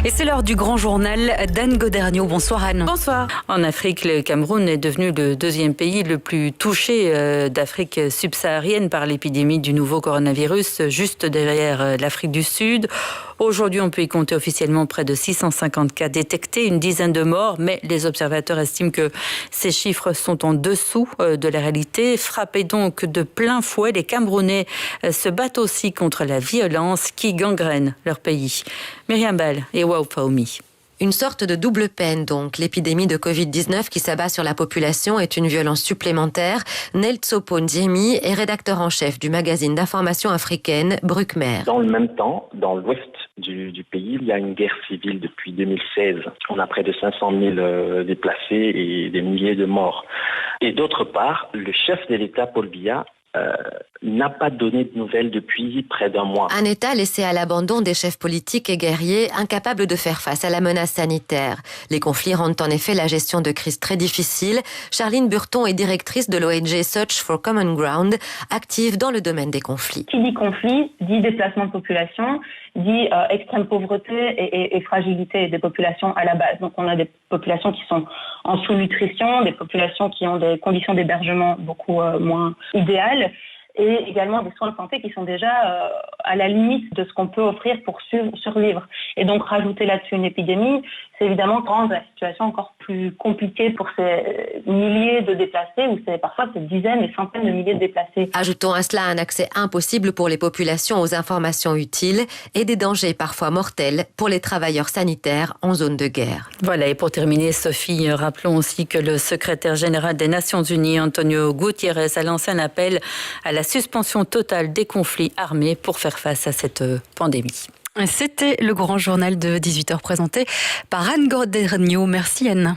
Et c'est l'heure du grand journal d'Anne Godergnaud. Bonsoir Anne. Bonsoir. En Afrique, le Cameroun est devenu le deuxième pays le plus touché d'Afrique subsaharienne par l'épidémie du nouveau coronavirus, juste derrière l'Afrique du Sud. Aujourd'hui, on peut y compter officiellement près de 650 cas détectés, une dizaine de morts, mais les observateurs estiment que ces chiffres sont en dessous de la réalité. Frappés donc de plein fouet, les Camerounais se battent aussi contre la violence qui gangrène leur pays. Myriam Ball et Waou Faoumi. Une sorte de double peine donc. L'épidémie de Covid-19 qui s'abat sur la population est une violence supplémentaire. Neltsopo Ndiemi est rédacteur en chef du magazine d'information africaine Bruckmer. Dans le même temps, dans l'ouest du pays, il y a une guerre civile depuis 2016. On a près de 500 000 déplacés et des milliers de morts. Et d'autre part, le chef de l'État, Paul Biya, n'a pas donné de nouvelles depuis près d'un mois. Un État laissé à l'abandon des chefs politiques et guerriers, incapables de faire face à la menace sanitaire. Les conflits rendent en effet la gestion de crise très difficile. Charline Burton est directrice de l'ONG Search for Common Ground, active dans le domaine des conflits. Qui dit conflit, dit déplacement de population, dit extrême pauvreté et fragilité des populations à la base. Donc on a des populations qui sont en sous-nutrition, des populations qui ont des conditions d'hébergement beaucoup moins idéales, et également des soins de santé qui sont déjà à la limite de ce qu'on peut offrir pour survivre. Et donc rajouter là-dessus une épidémie, c'est évidemment rendre la situation encore plus compliquée pour ces milliers de déplacés, ou parfois ces dizaines et centaines de milliers de déplacés. Ajoutons à cela un accès impossible pour les populations aux informations utiles et des dangers parfois mortels pour les travailleurs sanitaires en zone de guerre. Voilà, et pour terminer, Sophie, rappelons aussi que le secrétaire général des Nations Unies, Antonio Guterres, a lancé un appel à la suspension totale des conflits armés pour faire face à cette pandémie. C'était le grand journal de 18h présenté par Anne Godergnaud. Merci Anne.